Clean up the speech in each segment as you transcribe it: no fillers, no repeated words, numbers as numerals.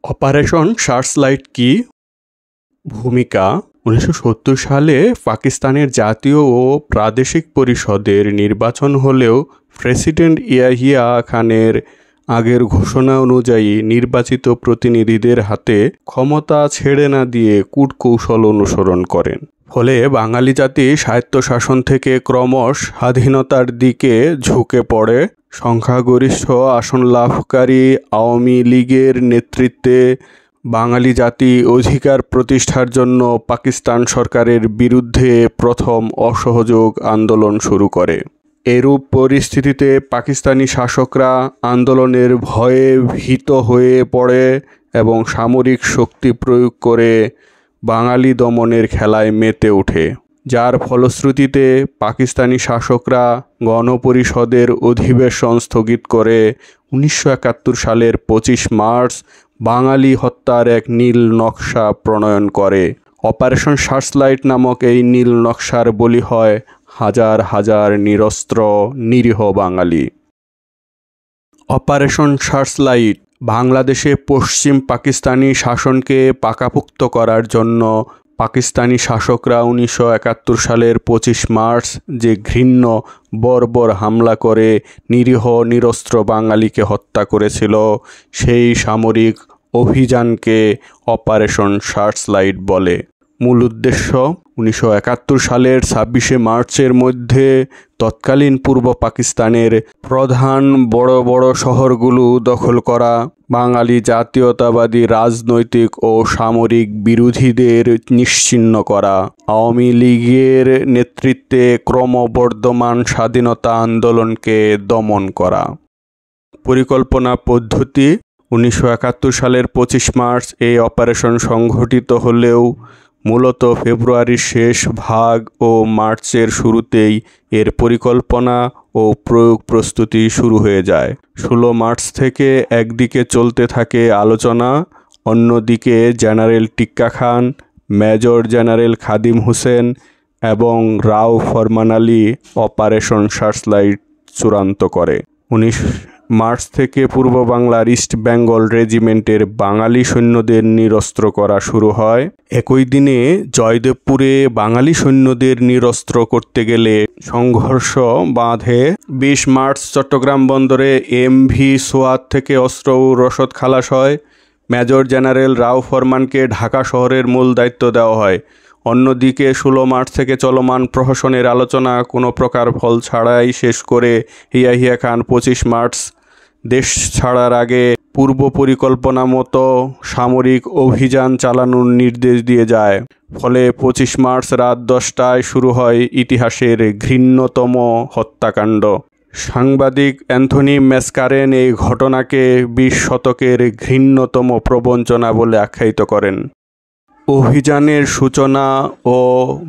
Operation searchlight কি? ভূমিকা 1970 সালে পাকিস্তানের জাতীয় ও প্রাদেশিক পরিষদের নির্বাচন হলেও প্রেসিডেন্ট ইয়াহিয়া খানের আগের ঘোষণা অনুযায়ী নির্বাচিত প্রতিনিধিদের হাতে ক্ষমতা ছেড়ে না দিয়ে কূটকৌশল অনুসরণ করেন। ফলে বাঙালি জাতি স্বায়ত্তশাসন থেকে ক্রমশ স্বাধীনতার দিকে ঝুঁকে পড়ে। সংখ্যাগরিষ্ঠ আসন লাভকারী আওয়ামী লীগের নেতৃত্বে বাঙালি জাতি অধিকার প্রতিষ্ঠার জন্য পাকিস্তান সরকারের বিরুদ্ধে প্রথম অসহযোগ আন্দোলন শুরু করে। এরূপ পরিস্থিতিতে পাকিস্তানি শাসকরা আন্দোলনের ভয়ে ভীত হয়ে পড়ে এবং সামরিক শক্তি প্রয়োগ করে বাঙালি দমনের খেলায় মেতে ওঠে, যার ফলশ্রুতিতে পাকিস্তানি শাসকরা গণপরিষদের অধিবেশন স্থগিত করে 1971 সালের 25 মার্চ বাঙালি হত্যার এক নীল নকশা প্রণয়ন করে। অপারেশন সার্চলাইট নামক এই নীল নকশার বলি হয় হাজার হাজার নিরস্ত্র নিরীহ বাঙালি। অপারেশন সার্চলাইট বাংলাদেশে পশ্চিম পাকিস্তানি শাসনকে পাকাপোক্ত করার জন্য পাকিস্তানি শাসকরা 1971 সালের 25 মার্চ যে ঘৃণ্য বর্বর হামলা করে নিরীহ নিরস্ত্র বাঙালিকে হত্যা করেছিল, সেই সামরিক অভিযানকে অপারেশন সার্চলাইট বলে। মূল উদ্দেশ্য 1971 সালের 26শে মার্চের মধ্যে তৎকালীন পূর্ব পাকিস্তানের প্রধান বড় বড় শহরগুলো দখল করা, বাঙালি জাতীয়তাবাদী রাজনৈতিক ও সামরিক বিরোধীদের নিশ্চিহ্ন করা, আওয়ামী লীগের নেতৃত্বে ক্রমবর্ধমান স্বাধীনতা আন্দোলনকে দমন করা। পরিকল্পনা পদ্ধতি 1971 সালের 25 মার্চ এই অপারেশন সংঘটিত হলেও মূলত ফেব্রুয়ারির শেষ ভাগ ও মার্চের শুরুতেই এর পরিকল্পনা ও প্রয়োগ প্রস্তুতি শুরু হয়ে যায়। 16 মার্চ থেকে একদিকে চলতে থাকে আলোচনা, অন্যদিকে জেনারেল টিক্কা খান, মেজর জেনারেল খাদিম হোসেন এবং রাও ফরমান আলী অপারেশন সার্চলাইট চূড়ান্ত করে। 19 মার্চ থেকে পূর্ব বাংলার ইস্ট বেঙ্গল রেজিমেন্টের বাঙালি সৈন্যদের নিরস্ত্র করা শুরু হয়। একই দিনে জয়দেবপুরে বাঙালি সৈন্যদের নিরস্ত্র করতে গেলে সংঘর্ষ বাঁধে। 20 মার্চ চট্টগ্রাম বন্দরে এমভি সোয়াত থেকে অস্ত্র ও রসদ খালাস হয়। মেজর জেনারেল রাও ফরমানকে ঢাকা শহরের মূল দায়িত্ব দেওয়া হয়। অন্যদিকে 16 মার্চ থেকে চলমান প্রহসনের আলোচনা কোনো প্রকার ফল ছাড়াই শেষ করে ইয়াহিয়া খান 25 মার্চ দেশ ছাড়ার আগে পূর্ব পরিকল্পনা মতো সামরিক অভিযান চালানোর নির্দেশ দিয়ে যায়। ফলে 25 মার্চ রাত 10টায় শুরু হয় ইতিহাসের ঘৃণ্যতম হত্যাকাণ্ড। সাংবাদিক অ্যান্থনি ম্যাসকারেন এই ঘটনাকে 20 শতকের ঘৃণ্যতম প্রবঞ্চনা বলে আখ্যায়িত করেন। অভিযানের সূচনা ও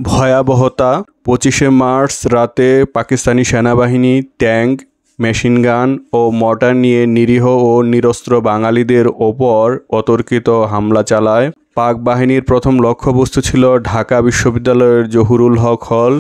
ভয়াবহতা 25শে মার্চ রাতে পাকিস্তানি সেনাবাহিনী ট্যাঙ্ক, মেশিনগান ও মর্টার নিয়ে নিরীহ ও নিরস্ত্র বাঙালিদের ওপর অতর্কিত হামলা চালায়। পাক বাহিনীর প্রথম লক্ষ্যবস্তু ছিল ঢাকা বিশ্ববিদ্যালয়ের জহুরুল হক হল,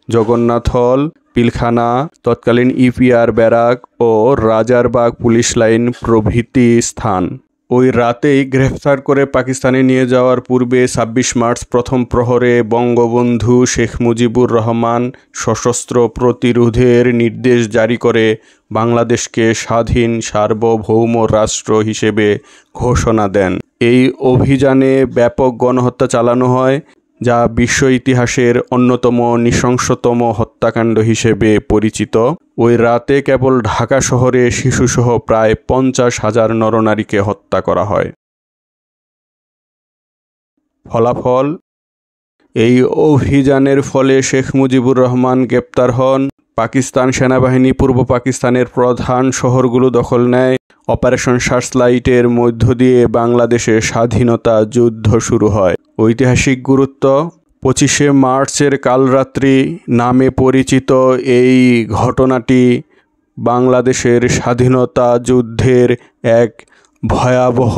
জগন্নাথ হল, পিলখানা, তৎকালীন ইপিআর ব্যারাক ও রাজারবাগ পুলিশ লাইন প্রভৃতি স্থান। ওই রাতেই গ্রেফতার করে পাকিস্তানে নিয়ে যাওয়ার পূর্বে 26 মার্চ প্রথম প্রহরে বঙ্গবন্ধু শেখ মুজিবুর রহমান সশস্ত্র প্রতিরোধের নির্দেশ জারি করে বাংলাদেশকে স্বাধীন সার্বভৌম রাষ্ট্র হিসেবে ঘোষণা দেন। এই অভিযানে ব্যাপক গণহত্যা চালানো হয়, যা বিশ্ব ইতিহাসের অন্যতম নৃশংসতম হত্যাকাণ্ড হিসেবে পরিচিত। ওই রাতে কেবল ঢাকা শহরে শিশুসহ প্রায় 50,000 নরনারীকে হত্যা করা হয়। ফলাফল, এই অভিযানের ফলে শেখ মুজিবুর রহমান গ্রেপ্তার হন। পাকিস্তান সেনাবাহিনী পূর্ব পাকিস্তানের প্রধান শহরগুলো দখল নেয়। অপারেশন সার্চলাইটের মধ্য দিয়ে বাংলাদেশের স্বাধীনতা যুদ্ধ শুরু হয়। ঐতিহাসিক গুরুত্ব, 25শে মার্চের কালরাত্রি নামে পরিচিত এই ঘটনাটি বাংলাদেশের স্বাধীনতা যুদ্ধের এক ভয়াবহ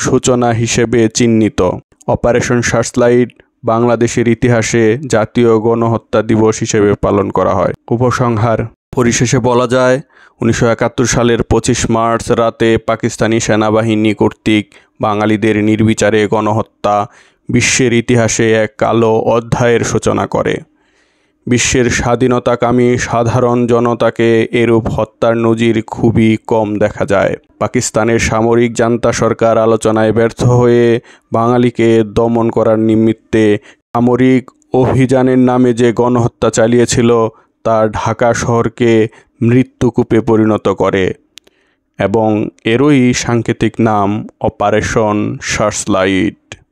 সূচনা হিসেবে চিহ্নিত। অপারেশন সার্চলাইট বাংলাদেশের ইতিহাসে জাতীয় গণহত্যা দিবস হিসেবে পালন করা হয়। উপসংহার, পরিশেষে বলা যায় 1971 সালের 25 মার্চ রাতে পাকিস্তানি সেনাবাহিনী কর্তৃক বাঙালিদের নির্বিচারে গণহত্যা বিশ্বের ইতিহাসে এক কালো অধ্যায়ের সূচনা করে। বিশ্বের স্বাধীনতাকামী সাধারণ জনতাকে এরূপ হত্যার নজির খুবই কম দেখা যায়। পাকিস্তানের সামরিক জান্তা সরকার আলোচনায় ব্যর্থ হয়ে বাঙালিকে দমন করার নিমিত্তে সামরিক অভিযানের নামে যে গণহত্যা চালিয়েছিল তা ঢাকা শহরকে মৃত্যুকূপে পরিণত করে এবং এরই সাংকেতিক নাম অপারেশন সার্চলাইট।